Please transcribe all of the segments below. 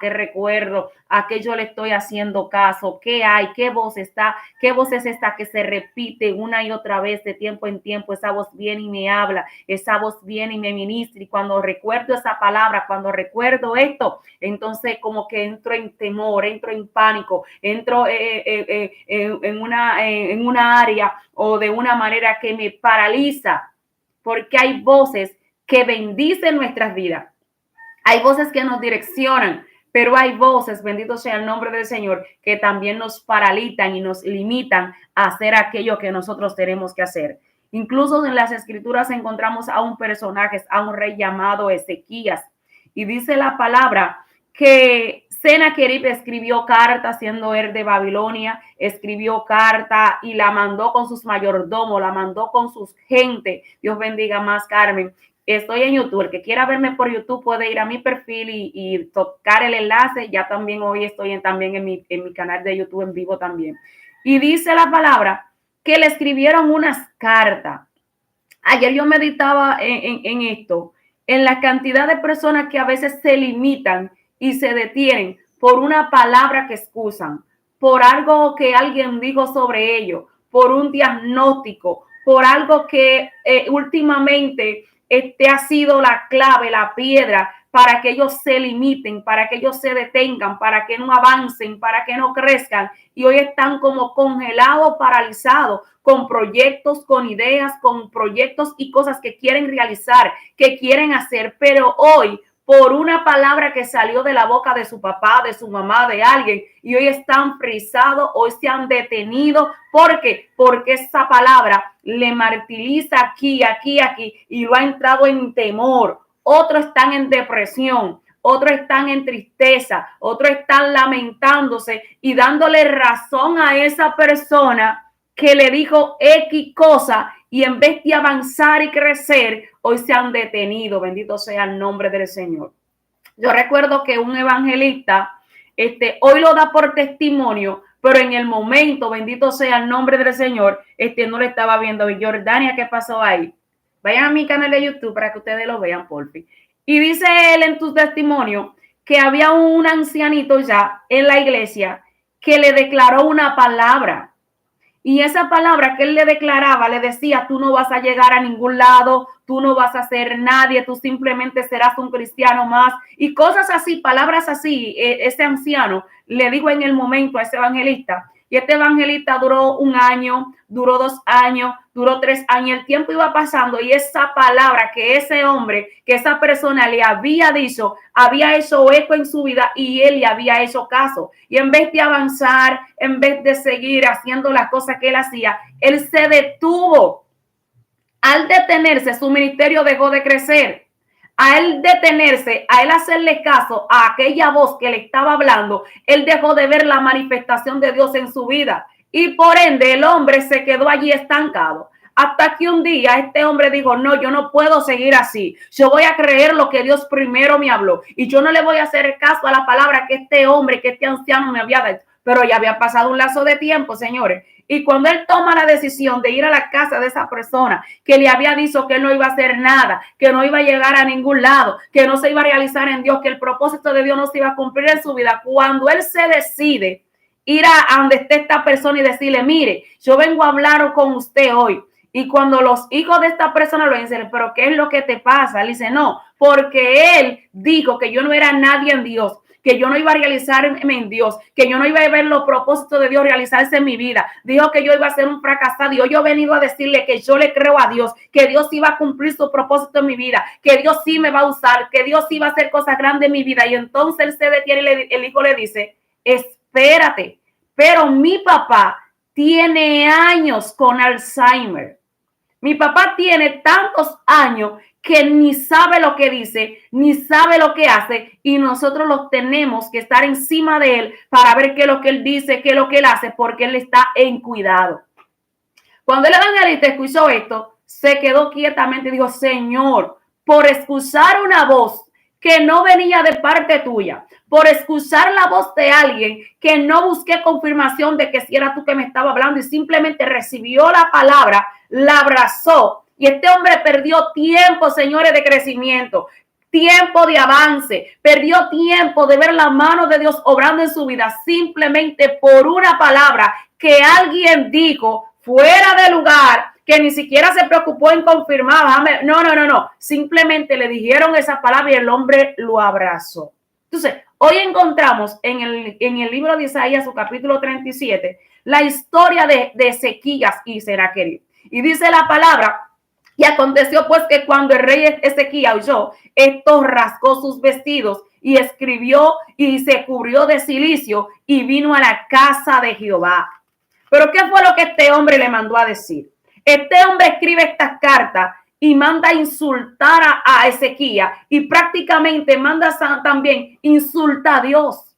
qué recuerdo, a qué yo le estoy haciendo caso, qué hay, qué voz está, qué voz es esta que se repite una y otra vez de tiempo en tiempo. Esa voz viene y me habla, esa voz viene y me ministra, y cuando recuerdo esa palabra, cuando recuerdo esto, entonces como que entro en temor, entro en pánico, entro en una área o de una manera que me paraliza, porque hay voces que bendicen nuestras vidas. Hay voces que nos direccionan, pero hay voces, bendito sea el nombre del Señor, que también nos paralizan y nos limitan a hacer aquello que nosotros tenemos que hacer. Incluso en las escrituras encontramos a un personaje, a un rey llamado Ezequías. Y dice la palabra que Sennacherib escribió carta, siendo él de Babilonia, escribió carta y la mandó con sus mayordomos, la mandó con sus gente. Dios bendiga más, Carmen. Estoy en YouTube. El que quiera verme por YouTube puede ir a mi perfil y tocar el enlace. Ya también hoy estoy también en mi canal de YouTube en vivo también. Y dice la palabra que le escribieron unas cartas. Ayer yo meditaba en esto, en la cantidad de personas que a veces se limitan y se detienen por una palabra que excusan, por algo que alguien dijo sobre ellos, por un diagnóstico, por algo que últimamente ha sido la clave, la piedra para que ellos se limiten, para que ellos se detengan, para que no avancen, para que no crezcan. Y hoy están como congelados, paralizados, con proyectos, con ideas, con proyectos y cosas que quieren realizar, que quieren hacer. Pero hoy, por una palabra que salió de la boca de su papá, de su mamá, de alguien, y hoy están frisados, hoy se han detenido. ¿Por qué? Porque esa palabra le martiriza aquí, y lo ha entrado en temor. Otros están en depresión, otros están en tristeza, otros están lamentándose y dándole razón a esa persona que le dijo X cosa, y en vez de avanzar y crecer, hoy se han detenido. Bendito sea el nombre del Señor. Yo recuerdo que un evangelista, hoy lo da por testimonio, pero en el momento, bendito sea el nombre del Señor, no lo estaba viendo. Y Jordania, ¿qué pasó ahí? Vayan a mi canal de YouTube para que ustedes lo vean, por fin. Y dice él en tu testimonio que había un ancianito ya en la iglesia que le declaró una palabra. Y esa palabra que él le declaraba, le decía: tú no vas a llegar a ningún lado, tú no vas a ser nadie, tú simplemente serás un cristiano más. Y cosas así, palabras así, ese anciano le dijo en el momento a ese evangelista. Y este evangelista duró 1 año, duró 2 años, duró 3 años. El tiempo iba pasando y esa palabra que ese hombre, que esa persona le había dicho, había hecho eco en su vida y él le había hecho caso. Y en vez de avanzar, en vez de seguir haciendo las cosas que él hacía, él se detuvo. Al detenerse, su ministerio dejó de crecer. A él detenerse, a él hacerle caso a aquella voz que le estaba hablando, él dejó de ver la manifestación de Dios en su vida. Y por ende, el hombre se quedó allí estancado. Hasta que un día este hombre dijo: no, yo no puedo seguir así. Yo voy a creer lo que Dios primero me habló. Y yo no le voy a hacer caso a la palabra que este hombre, que este anciano me había dado. Pero ya había pasado un lazo de tiempo, señores. Y cuando él toma la decisión de ir a la casa de esa persona que le había dicho que él no iba a hacer nada, que no iba a llegar a ningún lado, que no se iba a realizar en Dios, que el propósito de Dios no se iba a cumplir en su vida, cuando él se decide ir a donde esté esta persona y decirle: mire, yo vengo a hablar con usted hoy. Y cuando los hijos de esta persona lo dicen: pero ¿qué es lo que te pasa? Él dice: no, porque él dijo que yo no era nadie en Dios, que yo no iba a realizarme en Dios, que yo no iba a ver los propósitos de Dios realizarse en mi vida. Dijo que yo iba a ser un fracasado. Y yo he venido a decirle que yo le creo a Dios, que Dios iba a cumplir su propósito en mi vida, que Dios sí me va a usar, que Dios sí va a hacer cosas grandes en mi vida. Y entonces él se detiene y el hijo le dice: espérate, pero mi papá tiene años con Alzheimer. Mi papá tiene tantos años que ni sabe lo que dice, ni sabe lo que hace, y nosotros los tenemos que estar encima de él para ver qué es lo que él dice, qué es lo que él hace, porque él está en cuidado. Cuando el evangelista escuchó esto, se quedó quietamente y dijo: Señor, por excusar una voz que no venía de parte tuya, por excusar la voz de alguien que no busqué confirmación de que si era tú que me estaba hablando y simplemente recibió la palabra, la abrazó. Y este hombre perdió tiempo, señores, de crecimiento. tiempo de avance, perdió tiempo de ver la mano de Dios obrando en su vida simplemente por una palabra que alguien dijo fuera de lugar, que ni siquiera se preocupó en confirmar. No. Simplemente le dijeron esa palabra y el hombre lo abrazó. Entonces, hoy encontramos en el libro de Isaías, su capítulo 37, la historia de Ezequías y Sennacherib. Y dice la palabra: y aconteció pues que cuando el rey Ezequías oyó esto, rasgó sus vestidos y escribió y se cubrió de cilicio y vino a la casa de Jehová. Pero ¿qué fue lo que este hombre le mandó a decir? Este hombre escribe estas cartas y manda a insultar a Ezequías y prácticamente manda también insultar a Dios.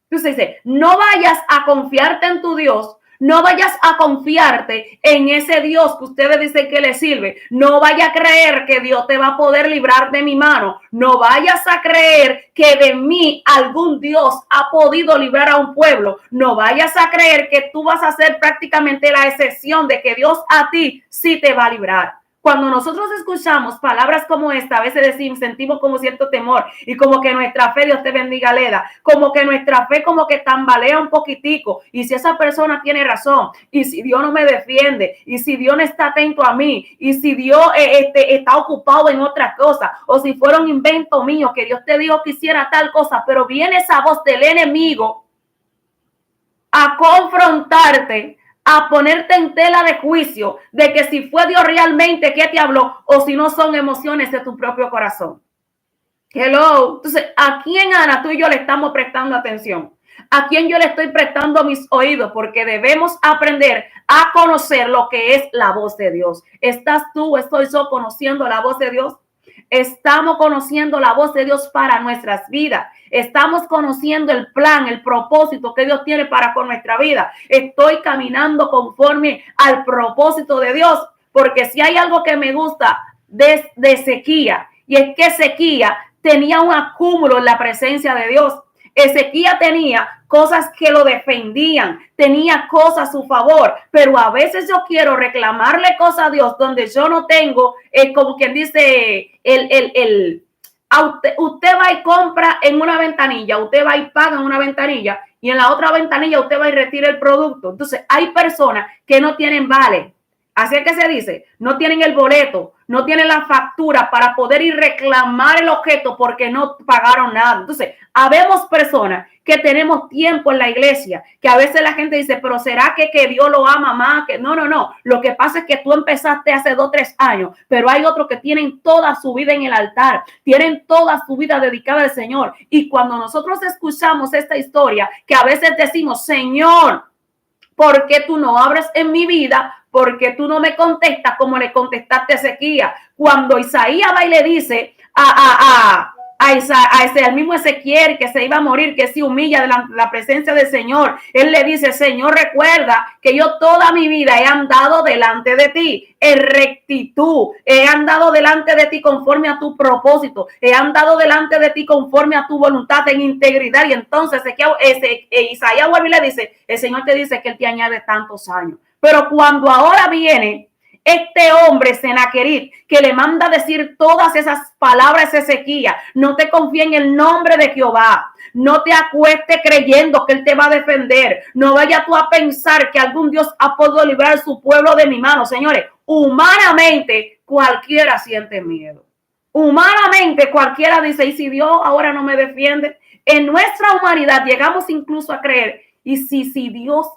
Entonces dice, no vayas a confiarte en tu Dios, no vayas a confiarte en ese Dios que ustedes dicen que le sirve. No vayas a creer que Dios te va a poder librar de mi mano. No vayas a creer que de mí algún Dios ha podido librar a un pueblo. No vayas a creer que tú vas a ser prácticamente la excepción de que Dios a ti sí te va a librar. Cuando nosotros escuchamos palabras como esta, a veces decimos, sentimos como cierto temor y como que nuestra fe, Dios te bendiga, Leda, como que nuestra fe como que tambalea un poquitico. Y si esa persona tiene razón, y si Dios no me defiende, y si Dios no está atento a mí, y si Dios está ocupado en otras cosas, o si fuera un invento mío que Dios te dijo que hiciera tal cosa, pero viene esa voz del enemigo a confrontarte, a ponerte en tela de juicio de que si fue Dios realmente que te habló o si no son emociones de tu propio corazón. Hello. Entonces, ¿a quién, Ana, tú y yo le estamos prestando atención? ¿A quién yo le estoy prestando mis oídos? Porque debemos aprender a conocer lo que es la voz de Dios. ¿Estás tú, estoy yo conociendo la voz de Dios? Estamos conociendo la voz de Dios para nuestras vidas. Estamos conociendo el plan, el propósito que Dios tiene para con nuestra vida. Estoy caminando conforme al propósito de Dios, porque si hay algo que me gusta de Ezequías, y es que Ezequías tenía un acúmulo en la presencia de Dios. Ezequías tenía cosas que lo defendían, tenía cosas a su favor, pero a veces yo quiero reclamarle cosas a Dios donde yo no tengo, como quien dice, usted va y compra en una ventanilla, usted va y paga en una ventanilla y en la otra ventanilla usted va y retira el producto. Entonces hay personas que no tienen vale. Así es que se dice, no tienen el boleto, no tienen la factura para poder ir reclamar el objeto porque no pagaron nada. Entonces, habemos personas que tenemos tiempo en la iglesia, que a veces la gente dice, pero ¿será que Dios lo ama más? Que no. Lo que pasa es que tú empezaste hace 2 o 3 años, pero hay otros que tienen toda su vida en el altar, tienen toda su vida dedicada al Señor. Y cuando nosotros escuchamos esta historia, que a veces decimos, Señor, ¿por qué tú no abres en mi vida? ¿Por qué tú no me contestas como le contestaste a Ezequías? Cuando Isaías va y le dice al mismo Ezequiel que se iba a morir, que se humilla de la presencia del Señor, él le dice, Señor, recuerda que yo toda mi vida he andado delante de ti en rectitud, he andado delante de ti conforme a tu propósito, he andado delante de ti conforme a tu voluntad en integridad. Y entonces Isaías vuelve y le dice, el Señor te dice que él te añade tantos años. Pero cuando ahora viene este hombre, Sennacherib, que le manda a decir todas esas palabras a Ezequías, no te confíes en el nombre de Jehová, no te acuestes creyendo que él te va a defender, no vayas tú a pensar que algún Dios ha podido librar a su pueblo de mi mano. Señores, humanamente cualquiera siente miedo. Humanamente cualquiera dice, ¿y si Dios ahora no me defiende? En nuestra humanidad llegamos incluso a creer, ¿y si Dios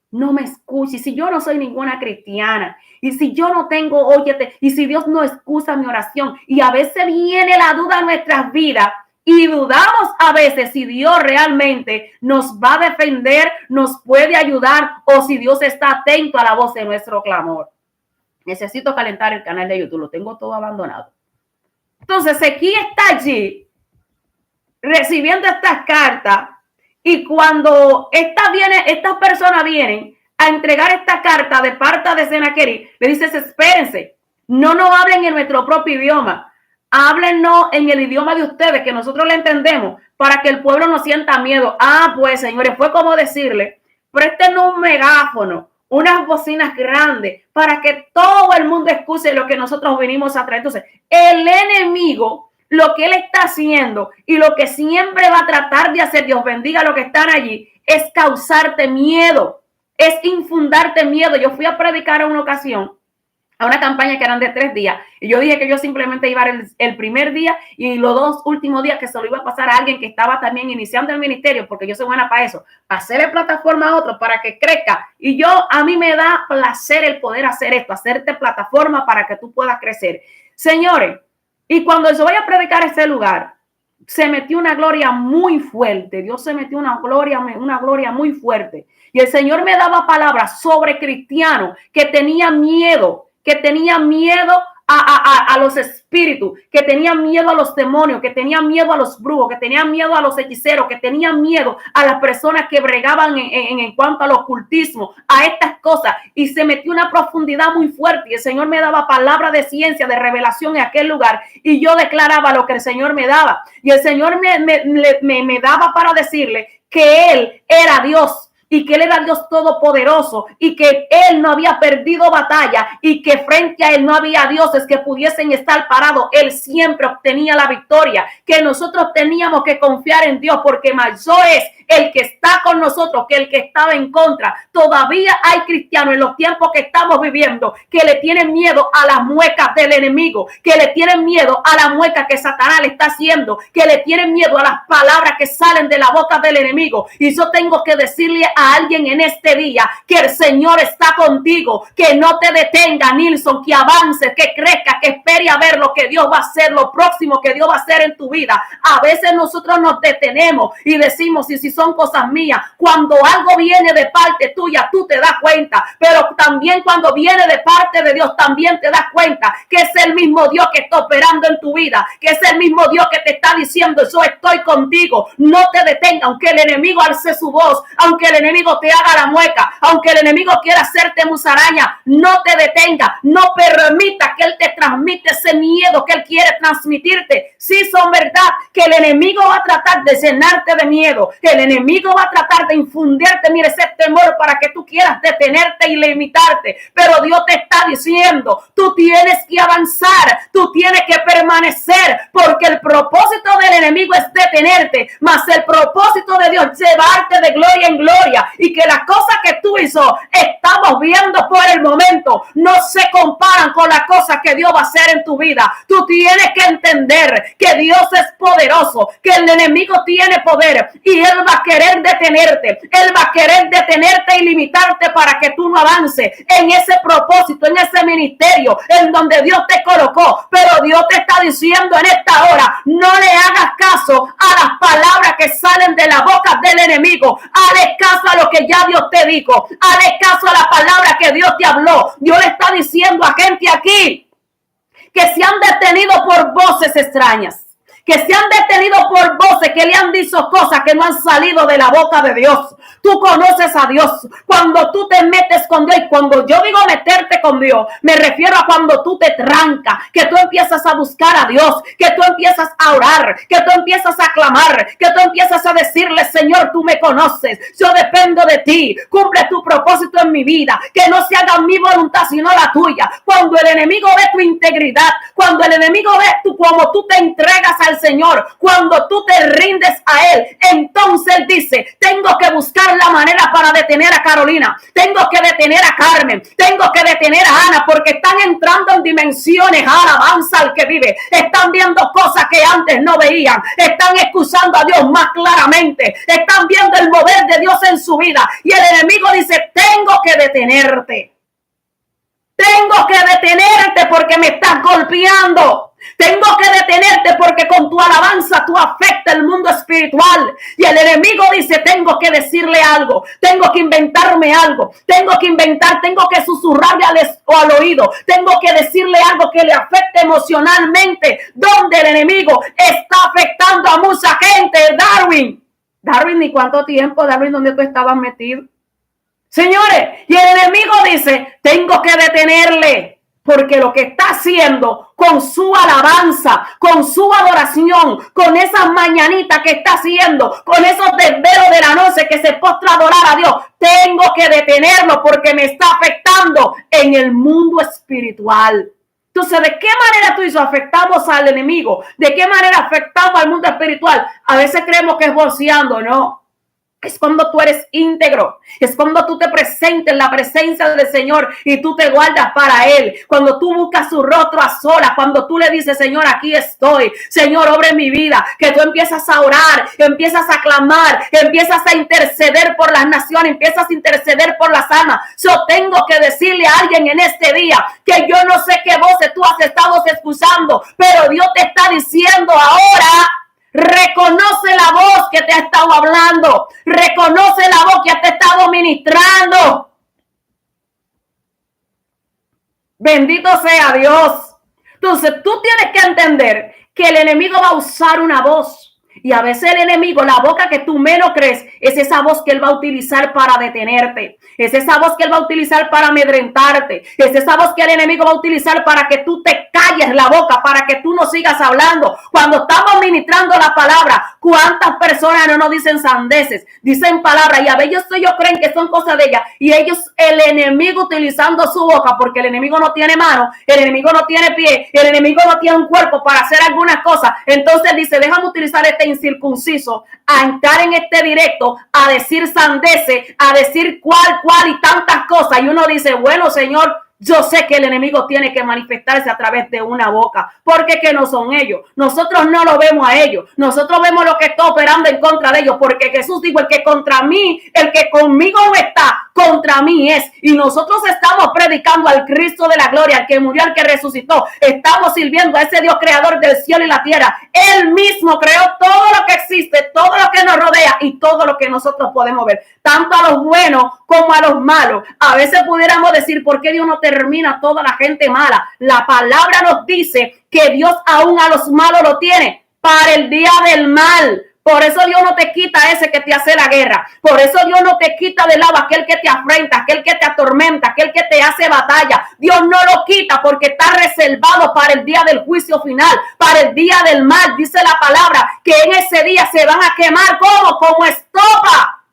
no me escucha? Y si yo no soy ninguna cristiana, y si yo no tengo, óyete, y si Dios no escucha mi oración, y a veces viene la duda en nuestras vidas, y dudamos a veces si Dios realmente nos va a defender, nos puede ayudar, o si Dios está atento a la voz de nuestro clamor. Necesito calentar el canal de YouTube, lo tengo todo abandonado. Entonces, Ezequías está allí, recibiendo estas cartas, y cuando estas personas vienen a entregar esta carta de parte de Sennacherib, le dices, espérense, no nos hablen en nuestro propio idioma, háblenos en el idioma de ustedes, que nosotros le entendemos, para que el pueblo no sienta miedo. Pues, señores, fue como decirle, préstenos un megáfono, unas bocinas grandes, para que todo el mundo escuche lo que nosotros vinimos a traer. Entonces, el enemigo lo que él está haciendo y lo que siempre va a tratar de hacer, Dios bendiga a los que están allí, es causarte miedo, es infundarte miedo. Yo fui a predicar en una ocasión a una campaña que eran de 3 días y yo dije que yo simplemente iba a ir el primer día y los 2 últimos días que se lo iba a pasar a alguien que estaba también iniciando el ministerio, porque yo soy buena para eso, para hacerle plataforma a otro para que crezca. Y a mí me da placer el poder hacer esto, hacerte plataforma para que tú puedas crecer. Señores, y cuando yo voy a predicar ese lugar, se metió una gloria muy fuerte. Dios se metió una gloria muy fuerte. Y el Señor me daba palabras sobre cristianos que tenían miedo a los espíritus, que tenían miedo a los demonios, que tenían miedo a los brujos, que tenían miedo a los hechiceros, que tenían miedo a las personas que bregaban en cuanto al ocultismo, a estas cosas. Y se metió una profundidad muy fuerte. Y el Señor me daba palabra de ciencia, de revelación en aquel lugar. Y yo declaraba lo que el Señor me daba. Y el Señor me daba para decirle que Él era Dios. Y que Él era Dios todopoderoso y que Él no había perdido batalla y que frente a Él no había dioses que pudiesen estar parados. Él siempre obtenía la victoria, que nosotros teníamos que confiar en Dios porque mayor es el que está con nosotros que el que estaba en contra. Todavía hay cristianos en los tiempos que estamos viviendo que le tienen miedo a las muecas del enemigo, que le tienen miedo a la mueca que Satanás le está haciendo, que le tienen miedo a las palabras que salen de la boca del enemigo. Y yo tengo que decirle a alguien en este día que el Señor está contigo, que no te detenga, Nilson, que avances, que crezca, que espere a ver lo que Dios va a hacer, lo próximo que Dios va a hacer en tu vida. A veces nosotros nos detenemos y decimos, si son cosas mías. Cuando algo viene de parte tuya, tú te das cuenta, pero también cuando viene de parte de Dios, también te das cuenta que es el mismo Dios que está operando en tu vida, que es el mismo Dios que te está diciendo, yo estoy contigo, no te detenga, aunque el enemigo alce su voz, aunque el enemigo te haga la mueca, aunque el enemigo quiera hacerte musaraña, no te detenga, no permita que él te transmita ese miedo que él quiere transmitirte. Sí, son verdad que el enemigo va a tratar de llenarte de miedo, el enemigo va a tratar de infundirte, mire, ese temor para que tú quieras detenerte y limitarte, pero Dios te está diciendo, tú tienes que avanzar, tú tienes que permanecer, porque el propósito del enemigo es detenerte, mas el propósito de Dios es llevarte de gloria en gloria, y que las cosas que tú estamos viendo por el momento no se comparan con las cosas que Dios va a hacer en tu vida. Tú tienes que entender que Dios es poderoso, que el enemigo tiene poder y él va a querer detenerte, él va a querer detenerte y limitarte para que tú no avances en ese propósito, en ese ministerio en donde Dios te colocó. Pero Dios te está diciendo en esta hora, no le hagas caso a las palabras que salen de la boca del enemigo, hazle caso a lo que ya Dios te dijo, hazle caso a la palabra que Dios te habló. Dios le está diciendo a gente aquí que se han detenido por voces extrañas, que se han detenido por voces que le han dicho cosas que no han salido de la boca de Dios. Tú conoces a Dios. Cuando tú te metes con Dios, y cuando yo digo meterte con Dios, me refiero a cuando tú te trancas, que tú empiezas a buscar a Dios, que tú empiezas a orar, que tú empiezas a clamar, que tú empiezas a decirle, Señor, tú me conoces, yo dependo de ti, cumple tu propósito en mi vida, que no se haga mi voluntad sino la tuya. Cuando el enemigo ve tu integridad, cuando el enemigo ve cómo tú te entregas al Señor, cuando tú te rindes a Él, entonces Él dice, tengo que buscar la manera para detener a Carolina, tengo que detener a Carmen, tengo que detener a Ana, porque están entrando en dimensiones, alabanza al que vive, están viendo cosas que antes no veían, están escuchando a Dios más claramente, están viendo el mover de Dios en su vida, y el enemigo dice, tengo que detenerte. Tengo que detenerte porque me estás golpeando. Tengo que detenerte porque con tu alabanza tú afectas el mundo espiritual. Y el enemigo dice, tengo que decirle algo, tengo que inventarme algo, tengo que susurrarle al oído, tengo que decirle algo que le afecte emocionalmente. Donde el enemigo está afectando a mucha gente. Darwin, ¿ni cuánto tiempo, Darwin, donde tú estabas metido? Señores, y el enemigo dice, tengo que detenerle, porque lo que está haciendo con su alabanza, con su adoración, con esas mañanitas que está haciendo, con esos desvelos de la noche que se postra a adorar a Dios, tengo que detenerlo porque me está afectando en el mundo espiritual. Entonces, ¿de qué manera tú y yo afectamos al enemigo? ¿De qué manera afectamos al mundo espiritual? A veces creemos que es bolseando, ¿no? Es cuando tú eres íntegro, es cuando tú te presentes en la presencia del Señor y tú te guardas para Él, cuando tú buscas su rostro a solas, cuando tú le dices, Señor, aquí estoy, Señor, obra en mi vida, que tú empiezas a orar, empiezas a clamar, empiezas a interceder por las naciones, empiezas a interceder por las almas. Yo tengo que decirle a alguien en este día que yo no sé qué voces tú has estado escuchando, pero Dios te está diciendo ahora: reconoce la voz que te ha estado hablando. Reconoce la voz que te ha estado ministrando. Bendito sea Dios. Entonces tú tienes que entender que el enemigo va a usar una voz. Y a veces el enemigo, la boca que tú menos crees, es esa voz que él va a utilizar para detenerte. Es esa voz que él va a utilizar para amedrentarte. Es esa voz que el enemigo va a utilizar para que tú te calles la boca, para que tú no sigas hablando. Cuando estamos ministrando la palabra, ¿cuántas personas no nos dicen sandeces? Dicen palabras y a veces ellos creen que son cosas de ellas. Y ellos, el enemigo utilizando su boca, porque el enemigo no tiene mano, el enemigo no tiene pie, el enemigo no tiene un cuerpo para hacer algunas cosas. Entonces dice, déjame utilizar este incircunciso a entrar en este directo, a decir sandeces, a decir cuál y tantas cosas. Y uno dice, bueno, Señor, yo sé que el enemigo tiene que manifestarse a través de una boca, porque que no son ellos. Nosotros no lo vemos a ellos. Nosotros vemos lo que está operando en contra de ellos, porque Jesús dijo, el que contra mí, el que conmigo no está, contra mí es. Y nosotros estamos predicando al Cristo de la gloria, al que murió, al que resucitó. Estamos sirviendo a ese Dios creador del cielo y la tierra. Él mismo creó todo lo que existe, todo lo que nos rodea y todo lo que nosotros podemos ver, tanto a los buenos como a los malos. A veces pudiéramos decir, ¿por qué Dios no termina toda la gente mala? La palabra nos dice que Dios aún a los malos lo tiene para el día del mal. Por eso Dios no te quita ese que te hace la guerra. Por eso Dios no te quita del lado aquel que te afrenta, aquel que te atormenta, aquel que te hace batalla. Dios no lo quita porque está reservado para el día del juicio final, para el día del mal. Dice la palabra que en ese día se van a quemar como estopa.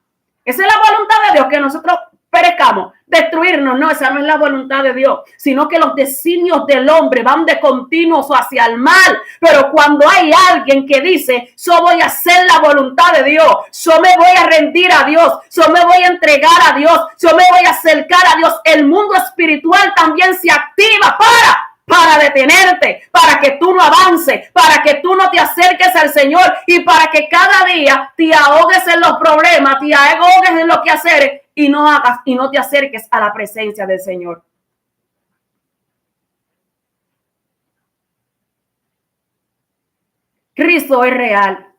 Esa es la voluntad de Dios, que nosotros perezcamos, destruirnos. No, esa no es la voluntad de Dios, sino que los designios del hombre van de continuo hacia el mal. Pero cuando hay alguien que dice, yo voy a hacer la voluntad de Dios, yo me voy a rendir a Dios, yo me voy a entregar a Dios, yo me voy a acercar a Dios, el mundo espiritual también se activa para detenerte, para que tú no avances, para que tú no te acerques al Señor y para que cada día te ahogues en los problemas, te ahogues en los quehaceres y no hagas y no te acerques a la presencia del Señor. Cristo es real.